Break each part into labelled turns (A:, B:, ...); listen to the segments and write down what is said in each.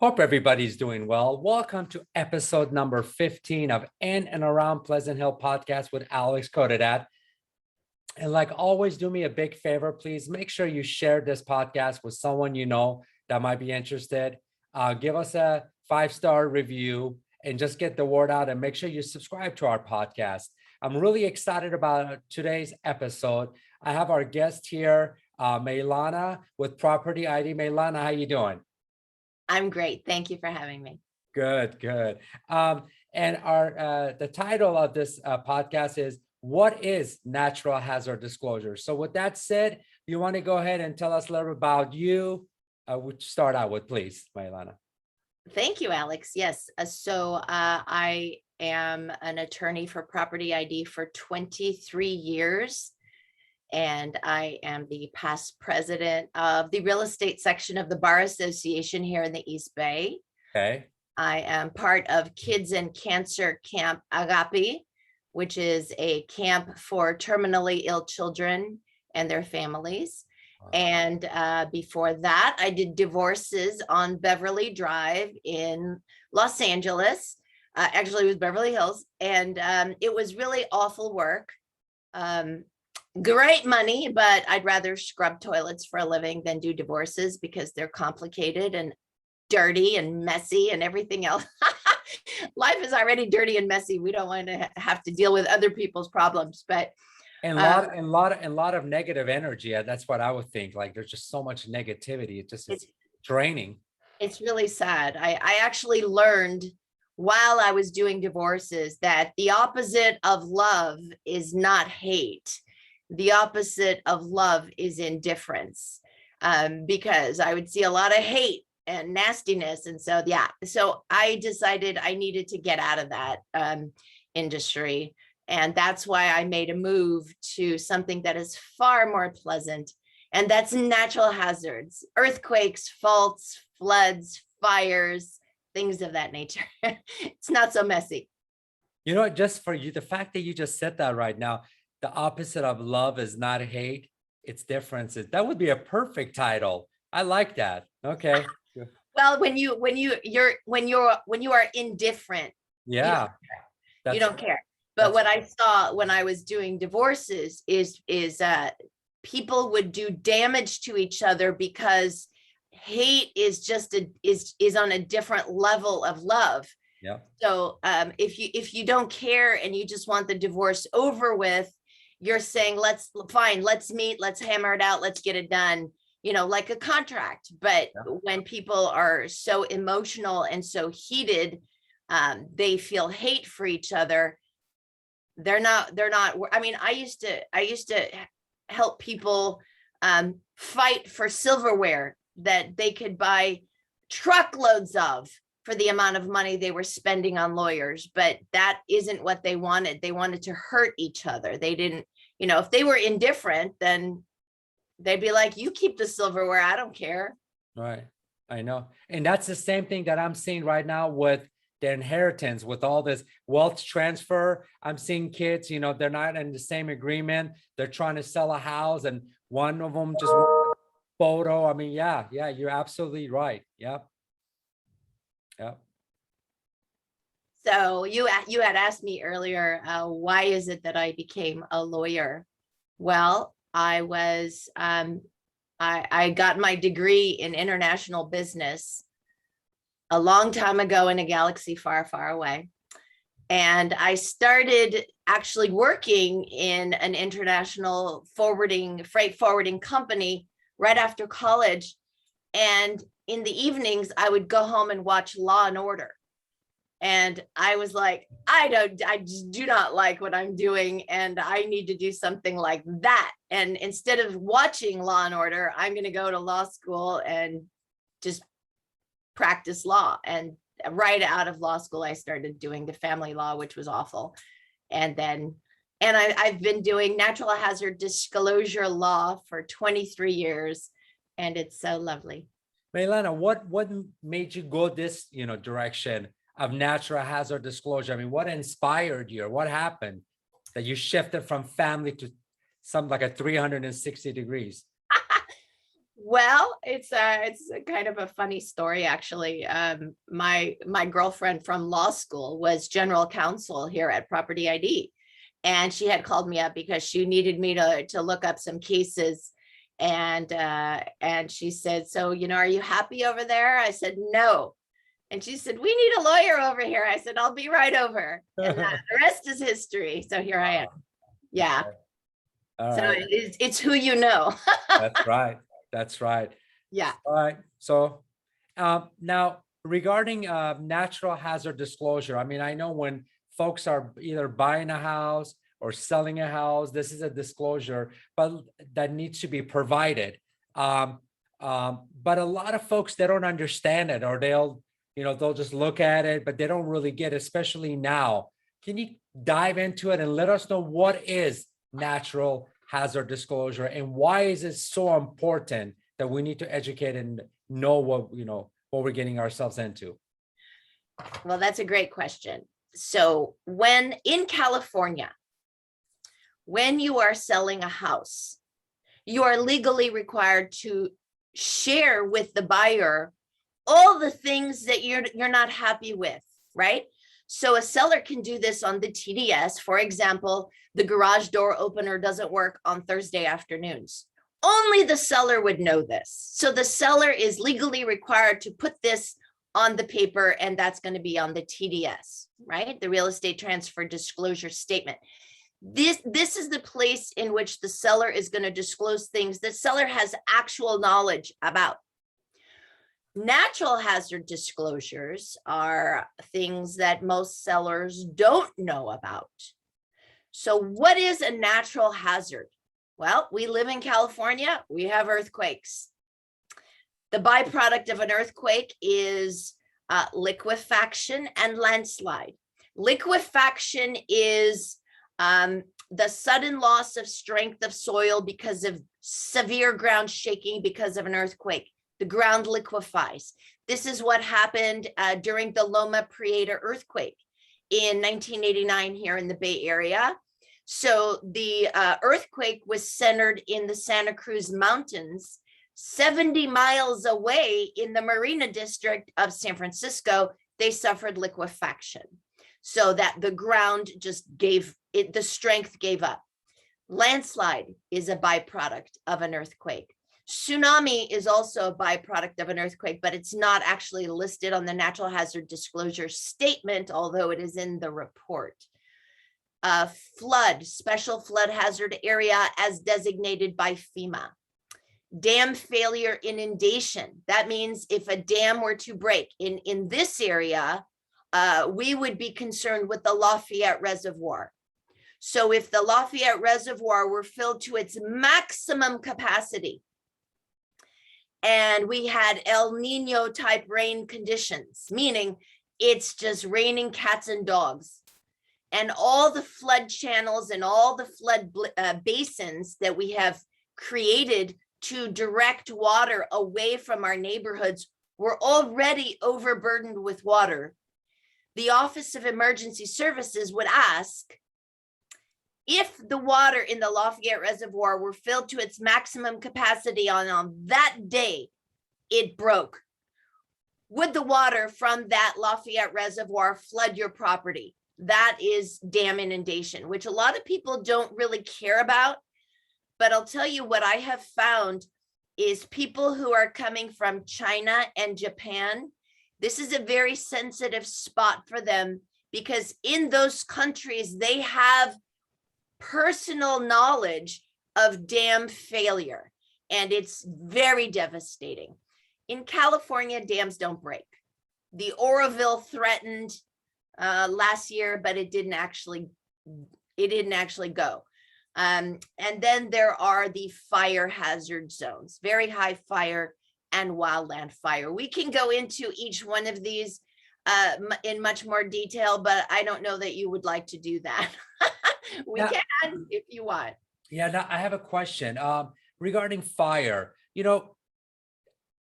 A: Hope everybody's doing well. Welcome to episode number 15 of In and Around Pleasant Hill podcast with Alex Khodadad. And like always, do me a big favor, please make sure you share this podcast with someone you know that might be interested. Give us a 5-star review and just get the word out, and make sure you subscribe to our podcast. I'm really excited about today's episode. I have our guest here, Mailana with Property ID. Mailana, how you doing?
B: I'm great. Thank you for having me.
A: Good. And our the title of this podcast is "What is Natural Hazard Disclosure?" So, with that said, you want to go ahead and tell us a little about you? Would you start out with, please, Mailana?
B: Thank you, Alex. Yes. I am an attorney for Property ID for 23 years. And I am the past president of the real estate section of the Bar Association here in the East Bay.
A: Okay.
B: I am part of Kids and Cancer Camp Agape, which is a camp for terminally ill children and their families.
A: Wow.
B: And before that, I did divorces on Beverly Drive in Los Angeles. Actually, it was Beverly Hills. And it was really awful work. Great money, but I'd rather scrub toilets for a living than do divorces because they're complicated and dirty and messy and everything else. Life is already dirty and messy. We don't want to have to deal with other people's problems, but
A: and a lot of negative energy. That's what I would think. Like there's just so much negativity. It's draining.
B: It's really sad. I actually learned while I was doing divorces that the opposite of love is not hate. The opposite of love is indifference, because I would see a lot of hate and nastiness. And so, so I decided I needed to get out of that industry. And that's why I made a move to something that is far more pleasant. And that's natural hazards, earthquakes, faults, floods, fires, things of that nature. It's not so messy.
A: You know, just for you, the fact that you just said that right now, the opposite of love is not hate, it's differences. That would be a perfect title. I like that. Okay.
B: Well, when you are indifferent,
A: yeah,
B: you don't care. But what I saw when I was doing divorces is people would do damage to each other because hate is just is on a different level of love.
A: Yeah.
B: So if you don't care and you just want the divorce over with, you're saying, let's meet, let's hammer it out, let's get it done, like a contract. But when people are so emotional and so heated, they feel hate for each other. They're not, I mean, I used to help people fight for silverware that they could buy truckloads of for the amount of money they were spending on lawyers, but that isn't what they wanted. They wanted to hurt each other. They didn't, if they were indifferent, then they'd be like, you keep the silverware, I don't care.
A: Right. I know. And that's the same thing that I'm seeing right now with the inheritance, with all this wealth transfer. I'm seeing kids, they're not in the same agreement. They're trying to sell a house and one of them just photo. I mean, yeah, you're absolutely right. Yep.
B: So you had asked me earlier, why is it that I became a lawyer? Well, I got my degree in international business a long time ago in a galaxy far, far away. And I started actually working in an international freight forwarding company right after college. And in the evenings, I would go home and watch Law and Order. And I was like, I just do not like what I'm doing. And I need to do something like that. And instead of watching Law and Order, I'm going to go to law school and just practice law. And right out of law school, I started doing the family law, which was awful. And I've been doing natural hazard disclosure law for 23 years. And it's so lovely.
A: Mailana, what made you go this, direction of natural hazard disclosure? I mean, what inspired you, or what happened that you shifted from family to something like a 360 degrees?
B: Well, it's a kind of a funny story, actually. My girlfriend from law school was general counsel here at Property ID, and she had called me up because she needed me to look up some cases, and she said, "So, are you happy over there?" I said, "No." And she said, "We need a lawyer over here." I said, "I'll be right over." And the rest is history. So here I am. Yeah.
A: All
B: So
A: right.
B: it's who you know.
A: That's right. That's right.
B: Yeah.
A: All right. So now regarding natural hazard disclosure, I mean, I know when folks are either buying a house or selling a house, this is a disclosure, but that needs to be provided. But a lot of folks, they don't understand it, or they'll just look at it, but they don't really get it, especially now. Can you dive into it and let us know what is natural hazard disclosure and why is it so important that we need to educate and know what we're getting ourselves into?
B: Well, that's a great question. So when in California, when you are selling a house, you are legally required to share with the buyer all the things that you're not happy with, right? So a seller can do this on the TDS. For example, the garage door opener doesn't work on Thursday afternoons. Only the seller would know this. So the seller is legally required to put this on the paper, and that's going to be on the TDS, right? The real estate transfer disclosure statement. This is the place in which the seller is going to disclose things the seller has actual knowledge about. Natural hazard disclosures are things that most sellers don't know about. So what is a natural hazard? Well, we live in California, we have earthquakes. The byproduct of an earthquake is liquefaction and landslide. Liquefaction is the sudden loss of strength of soil because of severe ground shaking because of an earthquake. The ground liquefies. This is what happened during the Loma Prieta earthquake in 1989 here in the Bay Area. So the earthquake was centered in the Santa Cruz Mountains, 70 miles away in the Marina District of San Francisco. They suffered liquefaction, so that the ground just gave it, the strength gave up. Landslide is a byproduct of an earthquake. Tsunami is also a byproduct of an earthquake, but it's not actually listed on the natural hazard disclosure statement, although it is in the report. Flood, special flood hazard area as designated by FEMA. Dam failure, inundation. That means if a dam were to break in this area, we would be concerned with the Lafayette Reservoir. So if the Lafayette Reservoir were filled to its maximum capacity, and we had El Nino type rain conditions, meaning it's just raining cats and dogs, and all the flood channels and all the flood basins that we have created to direct water away from our neighborhoods were already overburdened with water, the Office of Emergency Services would ask, if the water in the Lafayette Reservoir were filled to its maximum capacity on that day it broke, would the water from that Lafayette Reservoir flood your property? That is dam inundation, which a lot of people don't really care about. But I'll tell you what I have found is people who are coming from China and Japan, this is a very sensitive spot for them, because in those countries, they have personal knowledge of dam failure, and it's very devastating. In California, dams don't break. The Oroville threatened last year, but it didn't actually go. And then there are the fire hazard zones, very high fire and wildland fire. We can go into each one of these in much more detail, but I don't know that you would like to do that. We can if you want.
A: Yeah, now I have a question regarding fire.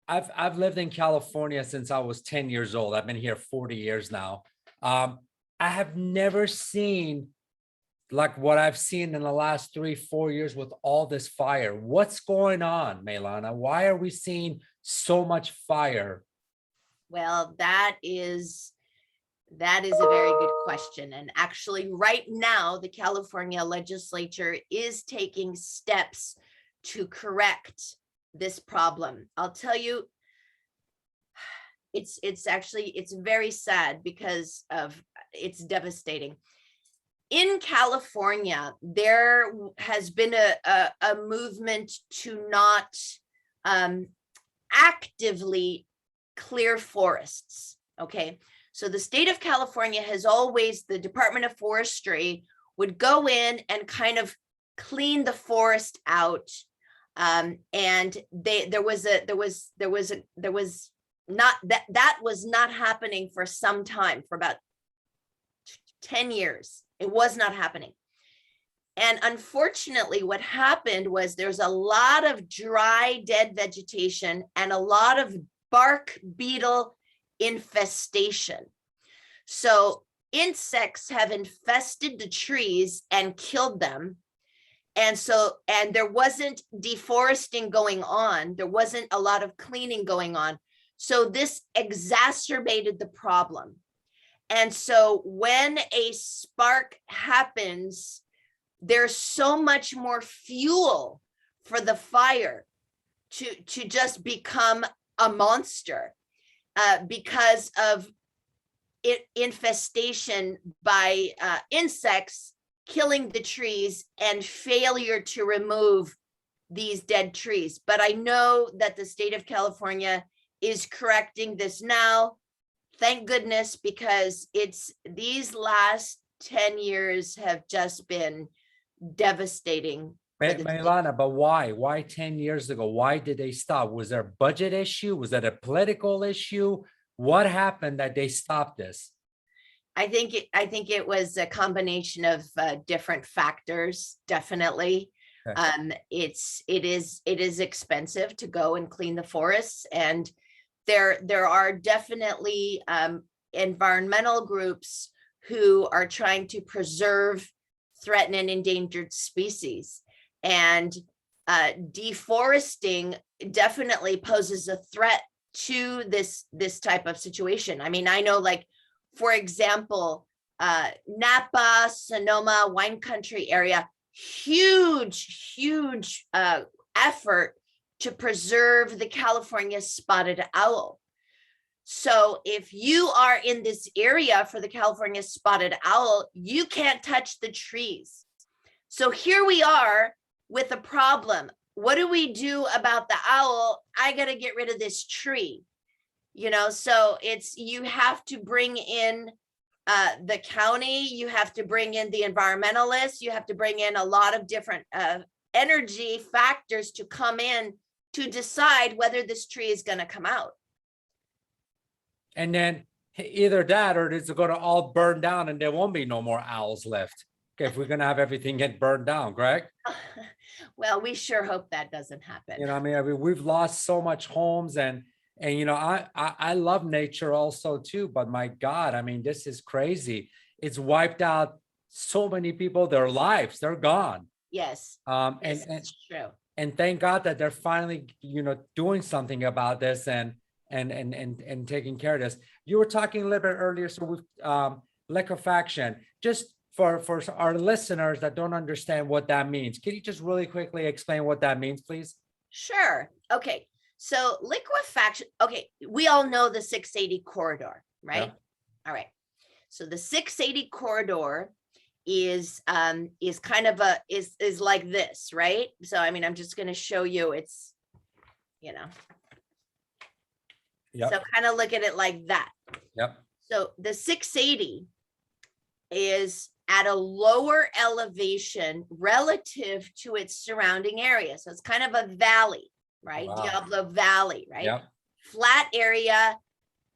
A: I've lived in California since I was 10 years old. I've been here 40 years now. I have never seen like what I've seen in the last 3-4 years with all this fire. What's going on, Mailana? Why are we seeing so much fire?
B: Well, that is a very good question. And actually, right now, the California legislature is taking steps to correct this problem. I'll tell you, it's very sad because of it's devastating. In California, there has been a movement to not actively clear forests. Okay. So the state of California has always, the Department of Forestry would go in and kind of clean the forest out. And there was not that was not happening for some time, for about 10 years. It was not happening. And unfortunately, what happened was there's a lot of dry, dead vegetation and a lot of bark beetle infestation. So insects have infested the trees and killed them. And there wasn't deforesting going on. There wasn't a lot of cleaning going on. So this exacerbated the problem. And so when a spark happens, there's so much more fuel for the fire to just become a monster because of infestation by insects killing the trees and failure to remove these dead trees. But I know that the state of California is correcting this now. Thank goodness, because these last 10 years have just been devastating.
A: Mailana, but why? Why 10 years ago? Why did they stop? Was there a budget issue? Was that a political issue? What happened that they stopped this?
B: I think it was a combination of different factors. Definitely,
A: Okay.
B: it is expensive to go and clean the forests, and there are definitely environmental groups who are trying to preserve threatened and endangered species, and deforesting definitely poses a threat to this type of situation. I mean, I know, like, for example, Napa, Sonoma, wine country area, huge effort to preserve the California spotted owl. So if you are in this area for the California spotted owl, you can't touch the trees. So here we are with a problem. What do we do about the owl? I got to get rid of this tree. So you have to bring in the county, you have to bring in the environmentalists, you have to bring in a lot of different energy factors to come in to decide whether this tree is going to come out.
A: And then either that or it's going to all burn down and there won't be no more owls left. Okay, if we're going to have everything get burned down, correct?
B: Well, we sure hope that doesn't happen.
A: I mean, we've lost so much homes and I love nature also too, but my God, I mean, this is crazy. It's wiped out so many people, their lives, they're gone.
B: Yes.
A: And
B: true.
A: And thank God that they're finally, doing something about this and taking care of this. You were talking a little bit earlier, so with liquefaction, just for our listeners that don't understand what that means, can you just really quickly explain what that means, please?
B: Sure. Okay. So liquefaction, okay, we all know the 680 corridor, right? Yeah. All right. So the 680 corridor is kind of is like this, right? So I mean, I'm just going to show you. It's,
A: Yep.
B: So kind of look at it like that.
A: Yep.
B: So the 680 is at a lower elevation relative to its surrounding area. So it's kind of a valley, right? Wow. Diablo Valley, right? Yep. Flat area,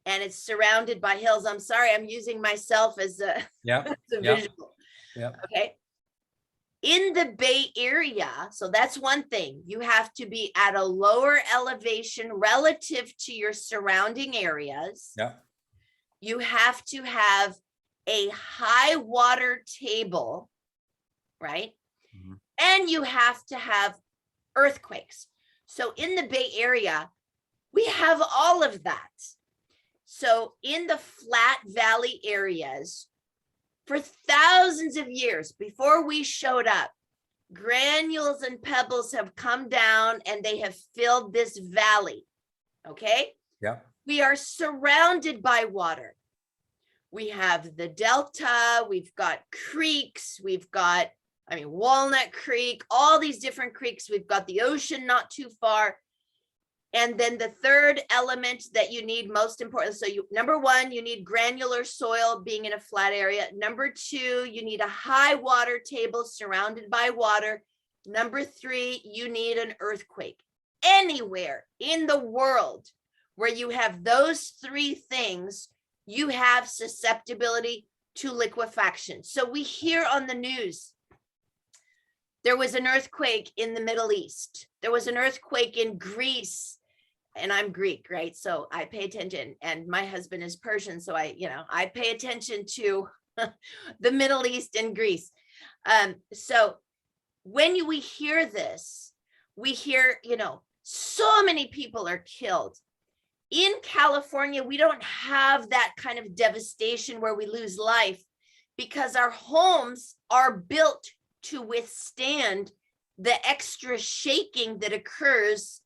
B: and it's surrounded by hills. I'm sorry, I'm using myself as a,
A: yep.
B: as a
A: yep.
B: visual.
A: Yep.
B: Okay. In the Bay Area, so that's one thing. You have to be at a lower elevation relative to your surrounding areas.
A: Yeah.
B: You have to have a high water table right?
A: Mhm.
B: And you have to have earthquakes. So in the Bay Area, we have all of that. So in the flat valley areas, for thousands of years before we showed up, granules and pebbles have come down and they have filled this valley. Okay.
A: Yeah.
B: We are surrounded by water. We have the delta, we've got creeks, we've got, Walnut Creek, all these different creeks. We've got the ocean not too far. And then the third element that you need, most important. So number one, you need granular soil being in a flat area. Number two, you need a high water table surrounded by water. Number three, you need an earthquake. Anywhere in the world where you have those three things, you have susceptibility to liquefaction. So we hear on the news, there was an earthquake in the Middle East. There was an earthquake in Greece. And I'm Greek, right? So I pay attention, and my husband is Persian. So I pay attention to the Middle East and Greece. So when we hear this, we hear, so many people are killed. In California, we don't have that kind of devastation where we lose life because our homes are built to withstand the extra shaking that occurs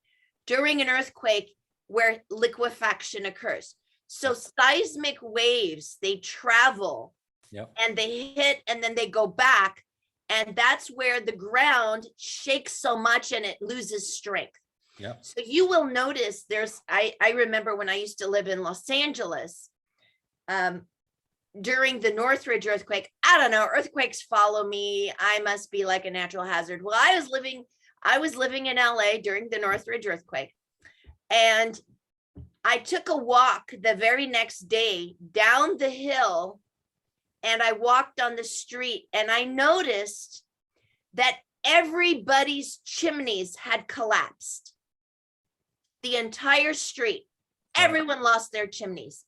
B: during an earthquake where liquefaction occurs. So seismic waves, they travel and they hit and then they go back. And that's where the ground shakes so much and it loses strength.
A: Yeah.
B: So you will notice I remember when I used to live in Los Angeles, during the Northridge earthquake, I don't know, earthquakes follow me. I must be like a natural hazard. Well, I was living in LA during the Northridge earthquake, and I took a walk the very next day down the hill, and I walked on the street, and I noticed that everybody's chimneys had collapsed. The entire street, everyone lost their chimneys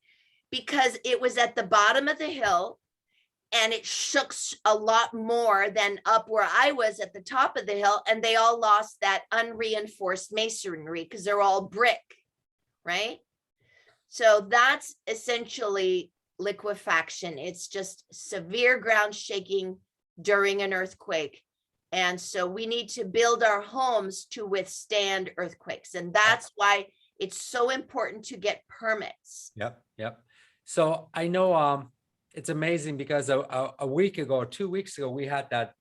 B: because it was at the bottom of the hill. And it shook a lot more than up where I was at the top of the hill. And they all lost that unreinforced masonry because they're all brick, right? So that's essentially liquefaction. It's just severe ground shaking during an earthquake. And so we need to build our homes to withstand earthquakes. And that's why it's so important to get permits.
A: Yep. So I know, it's amazing because a week ago, 2 weeks ago, we had that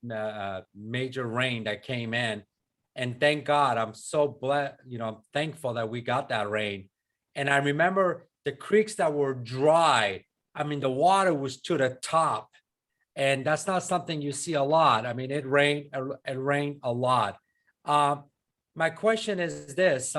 A: major rain that came in, and thank God, I'm so blessed, I'm thankful that we got that rain. And I remember the creeks that were dry. The water was to the top, and that's not something you see a lot. It rained a lot. My question is this: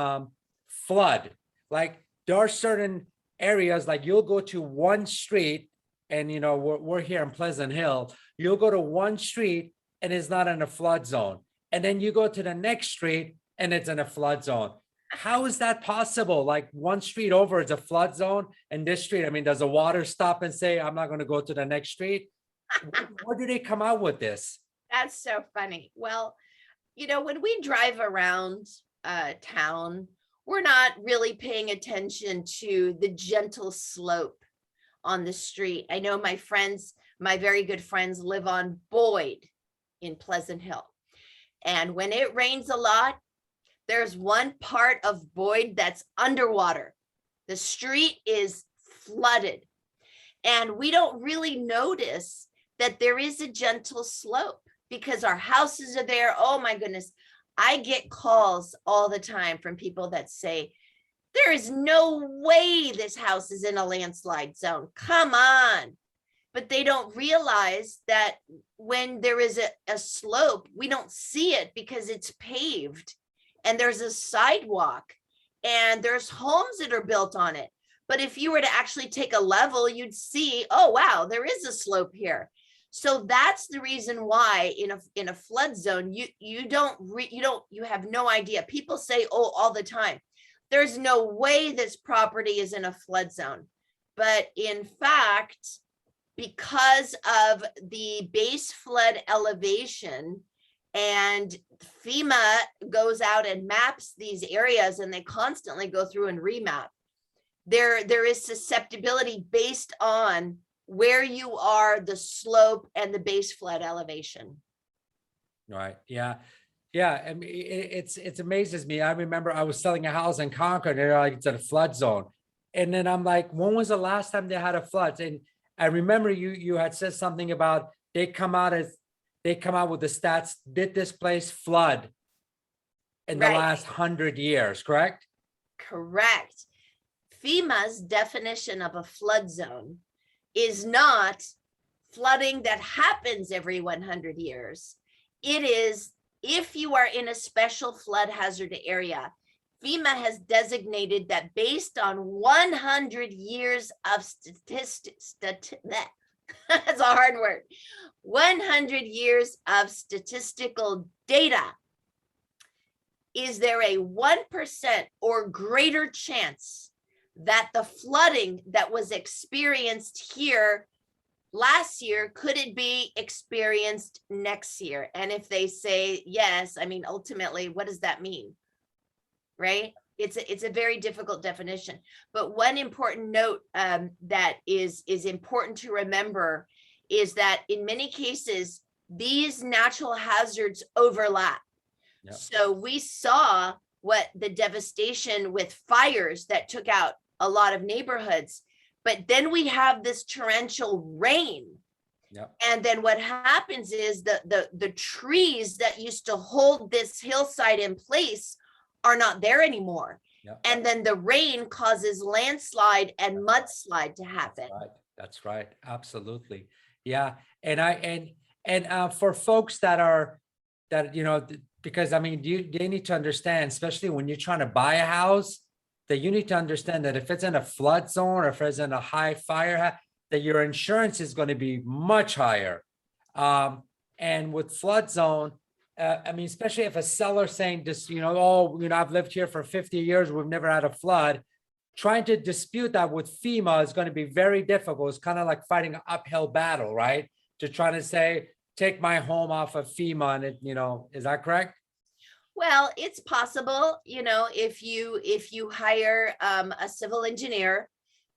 A: flood. Like there are certain areas, like you'll go to one street. And we're here in Pleasant Hill. You'll go to one street and it's not in a flood zone, and then you go to the next street and it's in a flood zone. How is that possible? Like one street over is a flood zone, and this street, does the water stop and say, I'm not going to go to the next street? Where do they come out with this?
B: That's so funny. Well, when we drive around town, we're not really paying attention to the gentle slope on the street. I know my very good friends live on Boyd in Pleasant Hill. And when it rains a lot, there's one part of Boyd that's underwater. The street is flooded. And we don't really notice that there is a gentle slope because our houses are there. Oh my goodness. I get calls all the time from people that say, there is no way this house is in a landslide zone. Come on. But they don't realize that when there is a slope, we don't see it because it's paved and there's a sidewalk and there's homes that are built on it. But if you were to actually take a level, you'd see, oh, wow, there is a slope here. So that's the reason why in a flood zone, you have no idea. People say, oh, all the time, there's no way this property is in a flood zone. But in fact, because of the base flood elevation, and FEMA goes out and maps these areas, and they constantly go through and remap. There is susceptibility based on where you are, the slope, and the base flood elevation.
A: Right. Yeah. Yeah. I mean, it amazes me. I remember I was selling a house in Concord, and they're like, it's in a flood zone. And then I'm like, when was the last time they had a flood? And I remember you had said something about they come out with the stats, did this place flood in the
B: Right.
A: last 100 years, correct?
B: Correct. FEMA's definition of a flood zone is not flooding that happens every 100 years. It is if you are in a special flood hazard area. FEMA has designated that based on 100 years of statistics, that's a hard word, 100 years of statistical data, is there a 1% or greater chance that the flooding that was experienced here last year, could it be experienced next year? And if they say yes, I mean, ultimately, what does that mean? Right? It's a very difficult definition. But one important note that is important to remember is that in many cases, these natural hazards overlap. Yep. So we saw what the devastation with fires that took out a lot of neighborhoods, but then we have this torrential rain. Yep. And then what happens is the trees that used to hold this hillside in place are not there anymore. Yep. And then the rain causes landslide and mudslide to happen.
A: That's right. Absolutely. Yeah. And for folks that because I mean, they need to understand, especially when you're trying to buy a house, that you need to understand that if it's in a flood zone or if it's in a high fire, that your insurance is going to be much higher. And with flood zone, I mean, especially if a seller saying this, I've lived here for 50 years, we've never had a flood. Trying to dispute that with FEMA is going to be very difficult. It's kind of like fighting an uphill battle, right? To try to say, take my home off of FEMA, and it, is that correct?
B: Well, it's possible, if you hire a civil engineer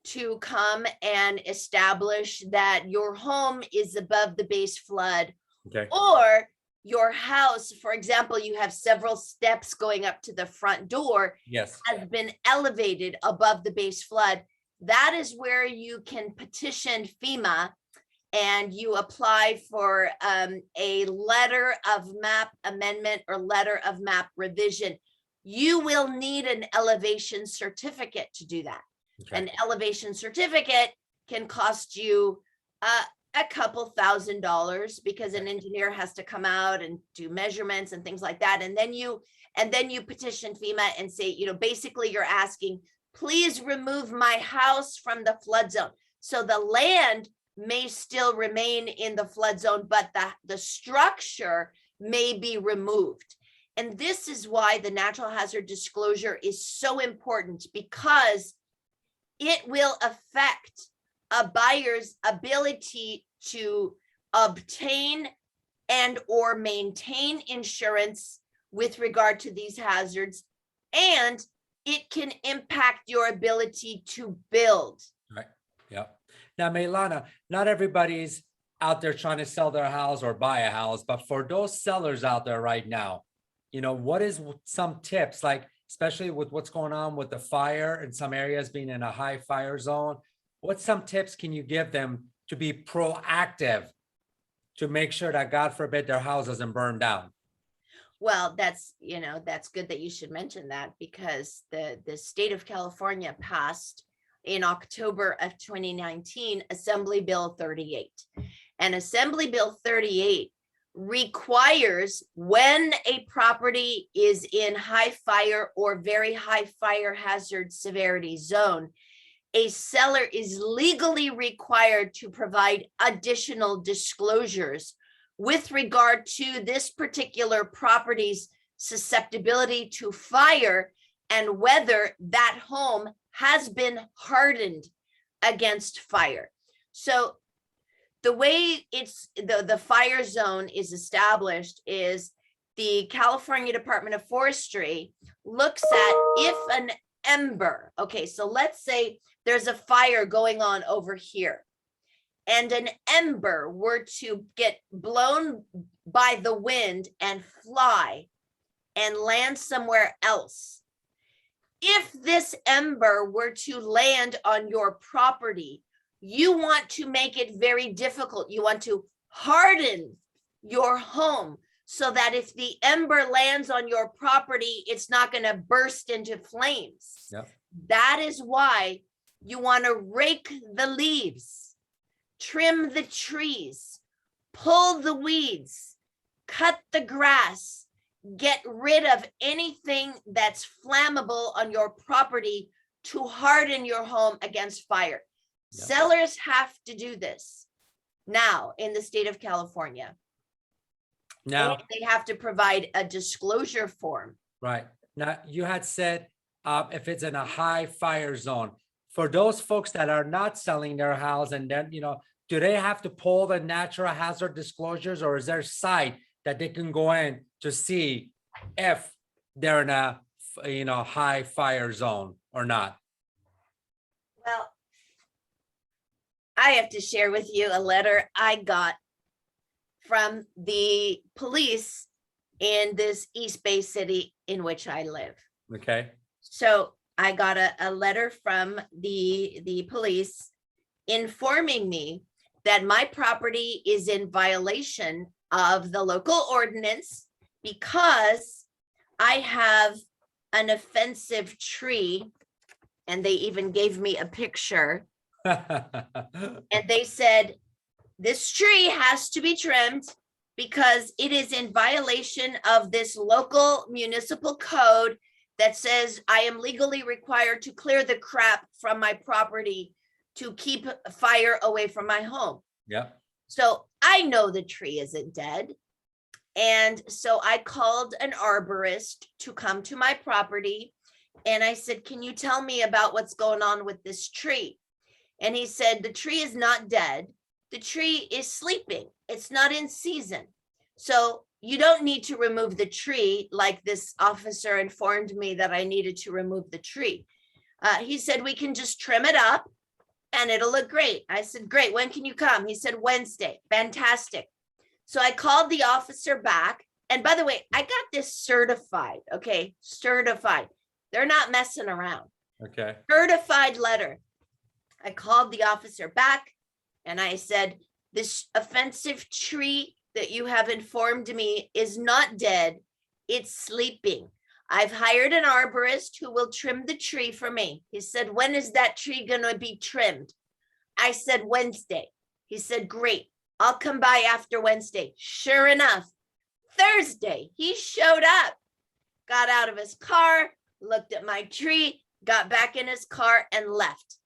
B: to come and establish that your home is above the base flood, okay, or your house, for example, you have several steps going up to the front door,
A: yes,
B: has been elevated above the base flood. That is where you can petition FEMA and you apply for a letter of map amendment or letter of map revision. You will need an elevation certificate to do that. Okay. An elevation certificate can cost you a couple $1,000 because an engineer has to come out and do measurements and things like that. And then you petition FEMA and say, basically you're asking, please remove my house from the flood zone. So the land may still remain in the flood zone, but the structure may be removed. And this is why the natural hazard disclosure is so important, because it will affect a buyer's ability to obtain and or maintain insurance with regard to these hazards, and it can impact your ability to build.
A: Right. Yeah. Now, Mailana, not everybody's out there trying to sell their house or buy a house, but for those sellers out there right now, what is some tips, like especially with what's going on with the fire in some areas being in a high fire zone? What some tips can you give them to be proactive to make sure that, God forbid, their house doesn't burn down?
B: Well, that's good that you should mention that, because the state of California passed in October of 2019, Assembly Bill 38. And Assembly Bill 38 requires, when a property is in high fire or very high fire hazard severity zone, a seller is legally required to provide additional disclosures with regard to this particular property's susceptibility to fire and whether that home has been hardened against fire. So the way the fire zone is established is the California Department of Forestry looks at if an ember, okay, so let's say there's a fire going on over here and an ember were to get blown by the wind and fly and land somewhere else. If this ember were to land on your property, you want to make it very difficult. You want to harden your home so that if the ember lands on your property, it's not going to burst into flames.
A: Yep.
B: That is why you want to rake the leaves, trim the trees, pull the weeds, cut the grass, get rid of anything that's flammable on your property to harden your home against fire. Yep. Sellers have to do this now in the state of California. Now and they have to provide a disclosure form.
A: Right. Now you had said if it's in a high fire zone, for those folks that are not selling their house and then, do they have to pull the natural hazard disclosures, or is there a site that they can go in to see if they're in a, high fire zone or not?
B: Well, I have to share with you a letter I got from the police in this East Bay city in which I live.
A: Okay.
B: So I got a letter from the police informing me that my property is in violation of the local ordinance because I have an offensive tree, and they even gave me a picture. And they said, this tree has to be trimmed because it is in violation of this local municipal code that says I am legally required to clear the crap from my property to keep fire away from my home.
A: Yeah.
B: So I know the tree isn't dead. And so I called an arborist to come to my property. And I said, can you tell me about what's going on with this tree? And he said, the tree is not dead. The tree is sleeping. It's not in season. So you don't need to remove the tree like this officer informed me that I needed to remove the tree. He said, we can just trim it up and it'll look great. I said, great. When can you come? He said, Wednesday. Fantastic. So I called the officer back. And by the way, I got this certified. Okay. Certified. They're not messing around.
A: Okay.
B: Certified letter. I called the officer back and I said, this offensive tree that you have informed me is not dead. It's sleeping. I've hired an arborist who will trim the tree for me. He said, when is that tree going to be trimmed? I said, Wednesday. He said, great. I'll come by after Wednesday. Sure enough, Thursday, he showed up, got out of his car, looked at my tree, got back in his car and left.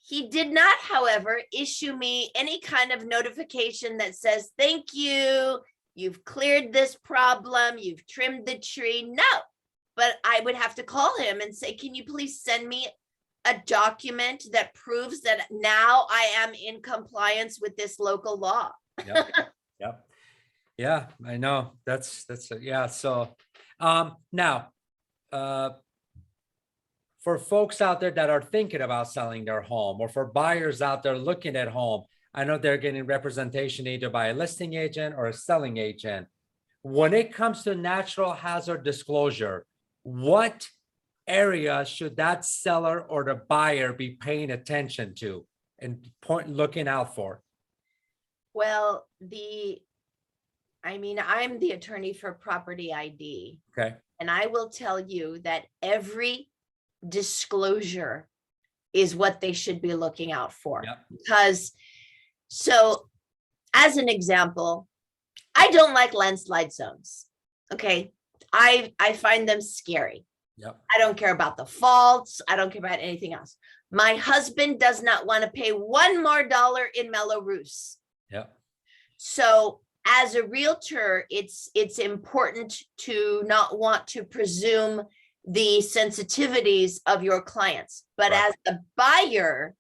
B: He did not, however, issue me any kind of notification that says, thank you, you've cleared this problem, you've trimmed the tree. No, but I would have to call him and say, can you please send me a document that proves that now I am in compliance with this local law?
A: Yep. Yep. Yeah, I know. That's yeah. So now, for folks out there that are thinking about selling their home, or for buyers out there looking at home, I know they're getting representation either by a listing agent or a selling agent. When it comes to natural hazard disclosure, what area should that seller or the buyer be paying attention to and looking out for?
B: Well, I'm the attorney for property ID.
A: Okay.
B: And I will tell you that every disclosure is what they should be looking out for.
A: Yep.
B: Because, so as an example, I don't like landslide zones. Okay. I find them scary.
A: Yep.
B: I don't care about the faults. I don't care about anything else. My husband does not want to pay $1 more in Melrose.
A: Yep.
B: So as a realtor, it's important to not want to presume the sensitivities of your clients. But
A: right.
B: As a buyer,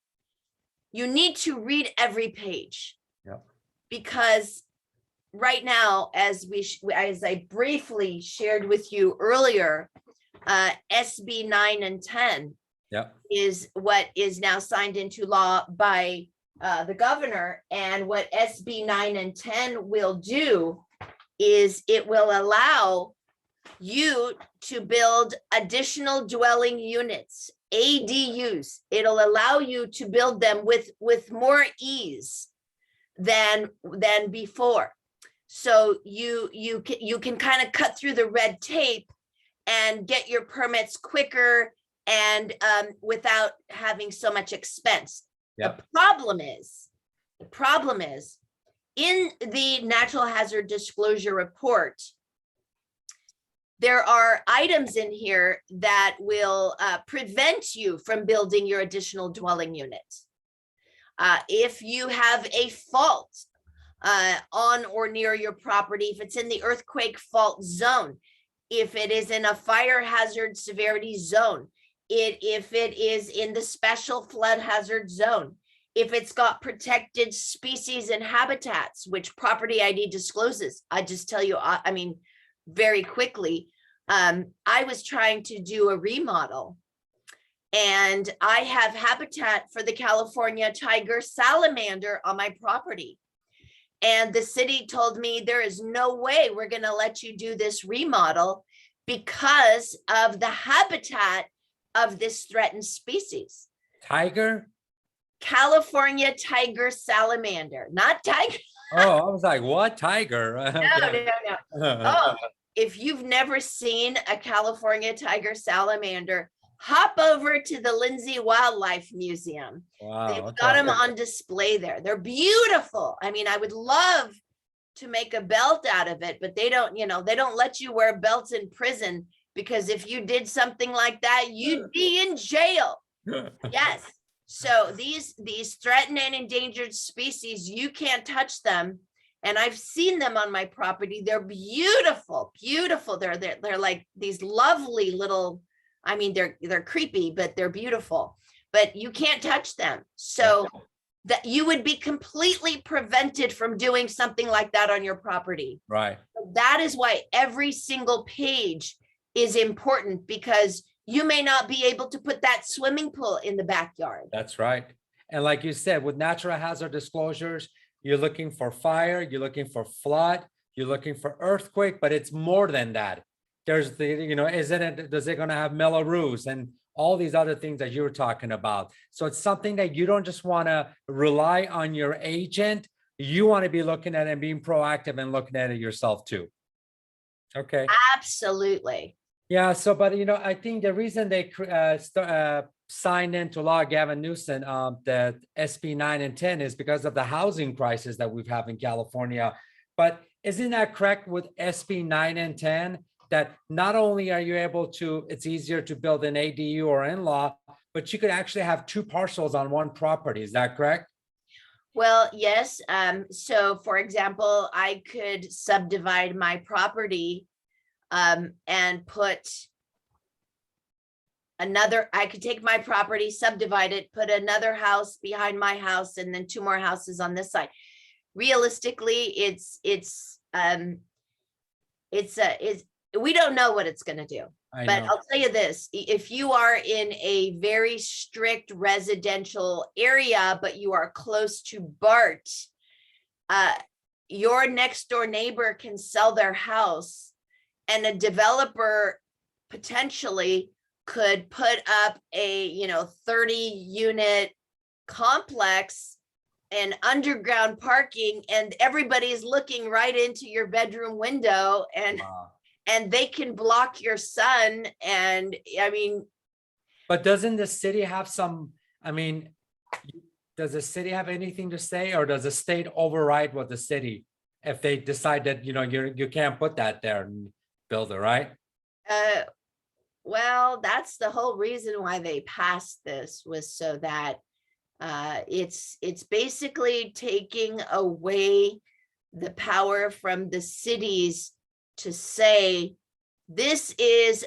B: you need to read every page.
A: Yep.
B: because right now, as I briefly shared with you earlier, SB 9 and 10
A: Yeah.
B: is what is now signed into law by the governor. And what SB 9 and 10 will do is it will allow you to build additional dwelling units, ADUs. It'll allow you to build them with more ease than before. So you can kind of cut through the red tape and get your permits quicker and without having so much expense.
A: Yep.
B: The problem is in the natural hazard disclosure report, there are items in here that will prevent you from building your additional dwelling units. If you have a fault on or near your property, if it's in the earthquake fault zone, if it is in a fire hazard severity zone, if it is in the special flood hazard zone, if it's got protected species and habitats, which property ID discloses. I just tell you, I mean, very quickly, I was trying to do a remodel and I have habitat for the California tiger salamander on my property. And the city told me there is no way we're going to let you do this remodel because of the habitat of this threatened species.
A: Tiger?
B: California tiger salamander, not tiger.
A: Oh, I was like, what tiger?
B: No. Oh, if you've never seen a California tiger salamander, hop over to the Lindsay Wildlife Museum.
A: Wow,
B: They've got them on display there. They're beautiful. I mean, I would love to make a belt out of it, but they don't, they don't let you wear belts in prison, because if you did something like that, you'd be in jail. Yes. So these threatened and endangered species, you can't touch them. And I've seen them on my property. They're beautiful, beautiful. They're like these lovely little, I mean, they're creepy, but they're beautiful, but you can't touch them. So that you would be completely prevented from doing something like that on your property.
A: Right.
B: That is why every single page is important, because you may not be able to put that swimming pool in the backyard.
A: That's right. And like you said, with natural hazard disclosures, you're looking for fire, you're looking for flood, you're looking for earthquake, but it's more than that. There's the, does it going to have Mellarus and all these other things that you were talking about? So it's something that you don't just want to rely on your agent. You want to be looking at it and being proactive and looking at it yourself too. Okay.
B: Absolutely.
A: Yeah. So, but I think the reason they signed into law, Gavin Newsom, the SB 9 and 10 is because of the housing crisis that we've had in California. But isn't that correct with SB 9 and 10? That not only are you able to, it's easier to build an ADU or in-law, but you could actually have two parcels on one property. Is that correct?
B: Well, yes. So for example, I could subdivide my property and put I could take my property, subdivide it, put another house behind my house, and then two more houses on this side. Realistically, we don't know what it's going to do. But I'll tell you this, if you are in a very strict residential area, but you are close to BART, your next door neighbor can sell their house, and a developer potentially could put up a 30 unit complex and underground parking, and everybody's looking right into your bedroom window, and
A: Wow.
B: And they can block your sun. And I mean,
A: but doesn't the city have does the city have anything to say, or does the state override what the city, if they decide that, you can't put that there and build it, right?
B: Well, that's the whole reason why they passed this, was so that it's basically taking away the power from the cities to say, this is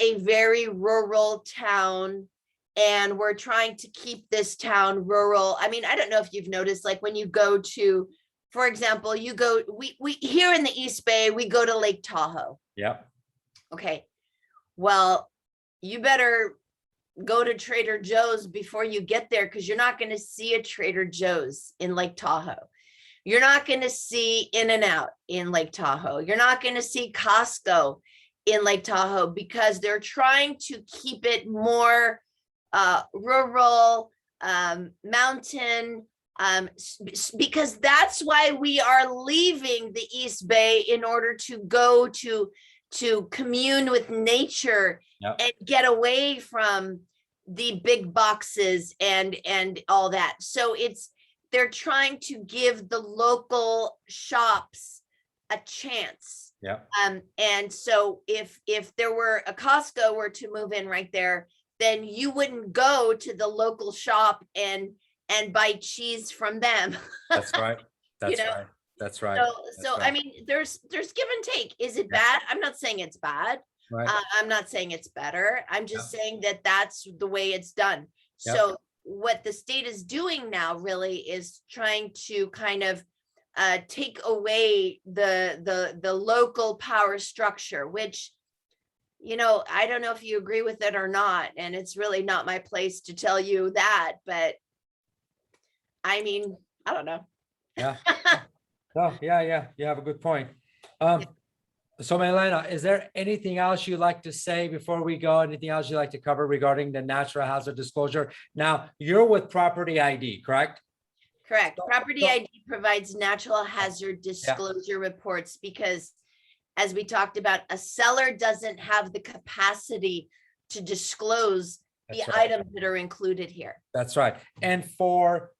B: a very rural town, and we're trying to keep this town rural. I mean, I don't know if you've noticed, like when you go to For example, you go, we here in the East Bay, we go to Lake Tahoe.
A: Yep.
B: Okay. Well, you better go to Trader Joe's before you get there, because you're not going to see a Trader Joe's in Lake Tahoe. You're not going to see In-N-Out in Lake Tahoe. You're not going to see Costco in Lake Tahoe, because they're trying to keep it more rural, mountain, because that's why we are leaving the East Bay, in order to go to commune with nature.
A: Yep.
B: And get away from the big boxes and all that. So they're trying to give the local shops a chance.
A: Yeah.
B: And so if there were a Costco were to move in right there, then you wouldn't go to the local shop and buy cheese from them.
A: That's right. That's
B: You know?
A: right. That's right.
B: So
A: That's right.
B: I mean, there's give and take. Is it bad? I'm not saying it's bad.
A: Right.
B: I'm not saying it's better. I'm just
A: Yeah.
B: saying that that's the way it's done.
A: Yeah.
B: So what the state is doing now really is trying to kind of take away the local power structure, which, you know, I don't know if you agree with it or not, and it's really not my place to tell you that, but I mean, I don't know.
A: Yeah. Oh, yeah. You have a good point. So Mailana, is there anything else you'd like to say before we go? Anything else you'd like to cover regarding the natural hazard disclosure? Now, you're with Property ID, correct?
B: Correct.
A: So-
B: Property
A: so-
B: ID provides natural hazard disclosure reports, because as we talked about, a seller doesn't have the capacity to disclose the
A: That's right.
B: items that are included here.
A: That's right. And for,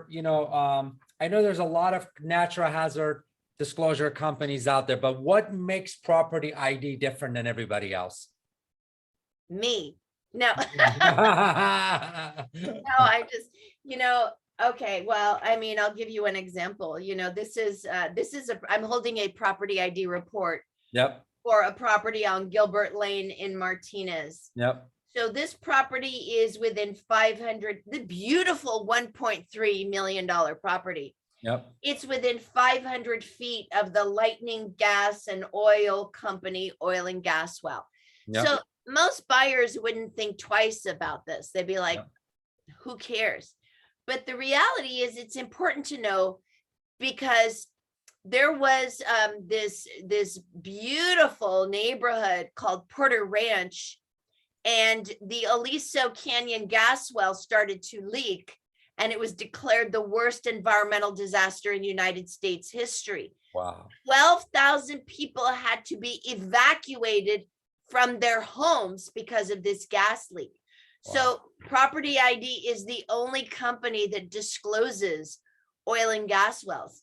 A: you know, I know there's a lot of natural hazard disclosure companies out there, but what makes Property ID different than everybody else?
B: Me. No, no,
A: Yeah.
B: I just, you know, okay, well, I mean, I'll give you an example. You know, I'm holding a property ID report
A: Yep.
B: for a property on Gilbert Lane in Martinez.
A: Yep.
B: So this property is within 500, the beautiful $1.3 million property.
A: Yep.
B: It's within 500 feet of the Lightning Gas and Oil Company oil and gas well.
A: Yep.
B: So most buyers wouldn't think twice about this. They'd be like,
A: Yep.
B: who cares? But the reality is it's important to know, because there was this beautiful neighborhood called Porter Ranch, and the Aliso Canyon gas well started to leak, and it was declared the worst environmental disaster in United States history.
A: Wow.
B: 12,000 people had to be evacuated from their homes because of this gas leak.
A: Wow.
B: So Property ID is the only company that discloses oil and gas wells,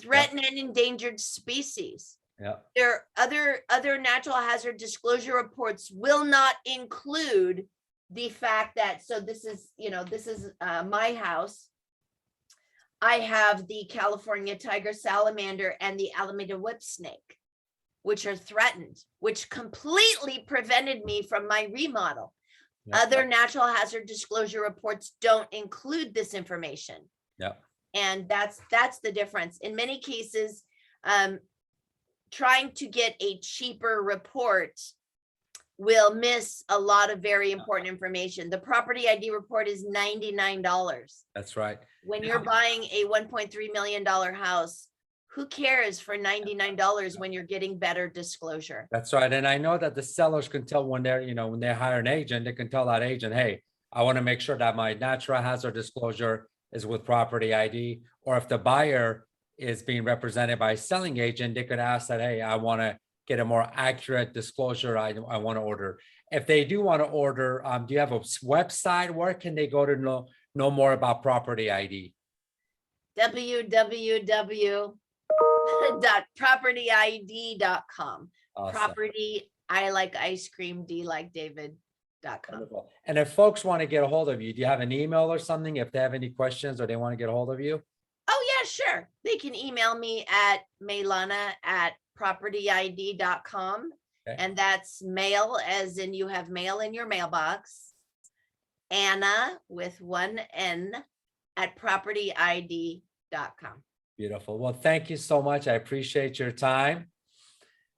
B: threatened and endangered species.
A: Yeah.
B: There are other natural hazard disclosure reports will not include the fact that, so this is, you know, this is my house. I have the California tiger salamander and the Alameda whip snake, which are threatened, which completely prevented me from my remodel.
A: Yeah.
B: Other natural hazard disclosure reports don't include this information.
A: Yeah.
B: And that's the difference. In many cases, trying to get a cheaper report will miss a lot of very important information. The Property ID report is $99.
A: That's right.
B: When you're buying a $1.3 million house, who cares for $99 when you're getting better disclosure?
A: That's right. And I know that the sellers can tell when they're, you know, when they hire an agent, they can tell that agent, hey, I want to make sure that my natural hazard disclosure is with Property ID. Or if the buyer is being represented by a selling agent, they could ask that, hey, I want to get a more accurate disclosure. I want to order. If they do want to order, do you have a website? Where can they go to know more about Property ID?
B: www.propertyid.com.
A: Awesome.
B: Property, I like ice cream, D like David.com.
A: Wonderful. And if folks want to get a hold of you, do you have an email or something? If they have any questions or they want to get a hold of you?
B: Oh yeah, sure. They can email me at Mailana@propertyid.com.
A: Okay.
B: And that's mail as in you have mail in your mailbox. Anna with one N at propertyid.com.
A: Beautiful. Well, thank you so much. I appreciate your time.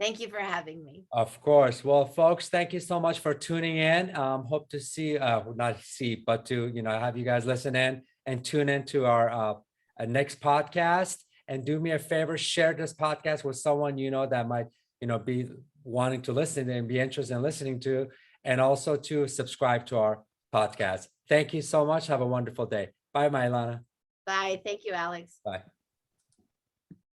B: Thank you for having me.
A: Of course. Well, folks, thank you so much for tuning in. Hope to see, not see, but to, have you guys listen in and tune into our next podcast. And do me a favor, share this podcast with someone that might, be wanting to listen and be interested in listening to, and also to subscribe to our podcast. Thank you so much. Have a wonderful day. Bye, Mailana.
B: Bye. Thank you, Alex.
A: Bye.